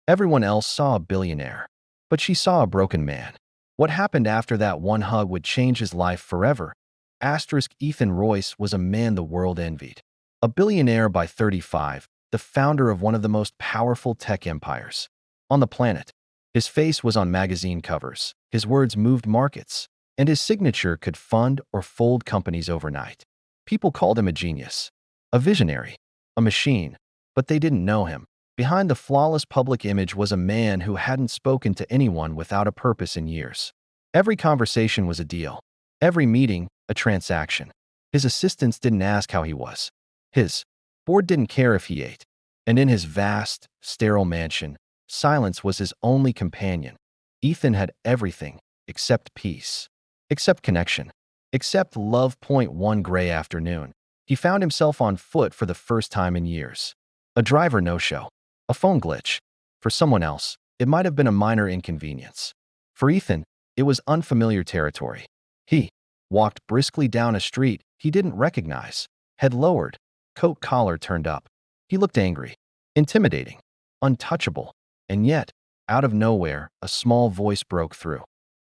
Everyone else saw a billionaire, but she saw a broken man. What happened after that one hug would change his life forever. Ethan Royce was a man the world envied. A billionaire by 35, the founder of one of the most powerful tech empires on the planet. His face was on magazine covers, his words moved markets, and his signature could fund or fold companies overnight. People called him a genius, a visionary, a machine, but they didn't know him. Behind the flawless public image was a man who hadn't spoken to anyone without a purpose in years. Every conversation was a deal. Every meeting, a transaction. His assistants didn't ask how he was. His board didn't care if he ate. And in his vast, sterile mansion, silence was his only companion. Ethan had everything except peace, except connection, except love. One gray afternoon, he found himself on foot for the first time in years. A driver no-show. A phone glitch. For someone else, it might have been a minor inconvenience. For Ethan, it was unfamiliar territory. He walked briskly down a street he didn't recognize, head lowered, coat collar turned up. He looked angry, intimidating, untouchable, and yet, out of nowhere, a small voice broke through.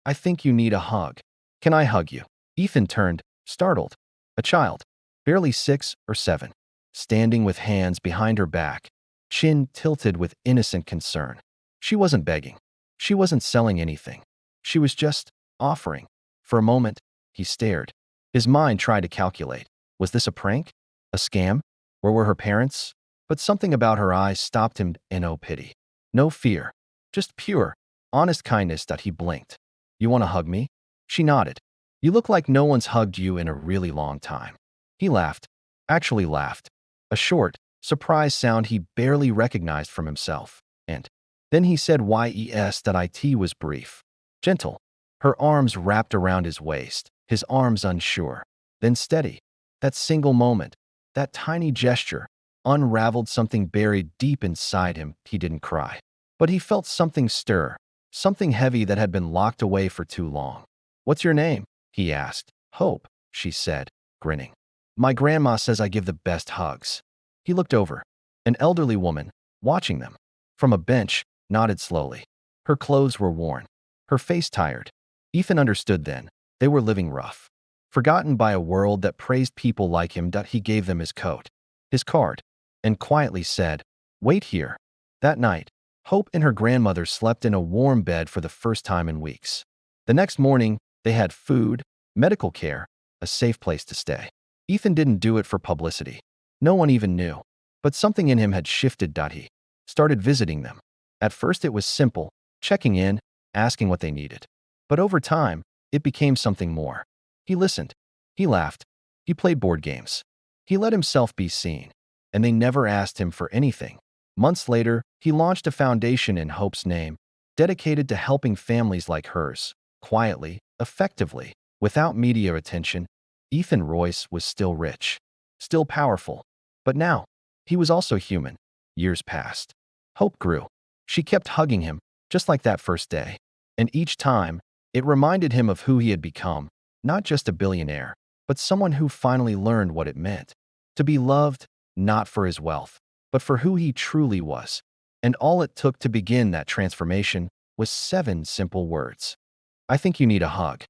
"I think you need a hug. Can I hug you?" Ethan turned, startled. A child, barely 6 or 7, standing with hands behind her back, chin tilted with innocent concern. She wasn't begging. She wasn't selling anything. She was just offering. For a moment, he stared. His mind tried to calculate. Was this a prank? A scam? Or were her parents? But something about her eyes stopped him. No pity. No fear. Just pure, honest kindness. He blinked. "You want to hug me?" She nodded. "You look like no one's hugged you in a really long time." He laughed. Actually laughed. A short, surprised sound he barely recognized from himself. And then he said yes. It was brief. Gentle. Her arms wrapped around his waist, his arms unsure. Then steady. That single moment, that tiny gesture, unraveled something buried deep inside him. He didn't cry. But he felt something stir, something heavy that had been locked away for too long. "What's your name?" he asked. "Hope," she said, grinning. "My grandma says I give the best hugs." He looked over. An elderly woman, watching them. From a bench, nodded slowly. Her clothes were worn. Her face tired. Ethan understood then. They were living rough. Forgotten by a world that praised people like him. He gave them his coat, his card, and quietly said, "Wait here." That night, Hope and her grandmother slept in a warm bed for the first time in weeks. The next morning, they had food, medical care, a safe place to stay. Ethan didn't do it for publicity. No one even knew. But something in him had shifted. He started visiting them. At first it was simple, checking in, asking what they needed. But over time, it became something more. He listened. He laughed. He played board games. He let himself be seen. And they never asked him for anything. Months later, he launched a foundation in Hope's name, dedicated to helping families like hers, quietly, effectively, without media attention. Ethan Royce was still rich, still powerful. But now, he was also human. Years passed. Hope grew. She kept hugging him, just like that first day. And each time, it reminded him of who he had become, not just a billionaire, but someone who finally learned what it meant to be loved, not for his wealth, but for who he truly was. And all it took to begin that transformation was 7 simple words. "I think you need a hug."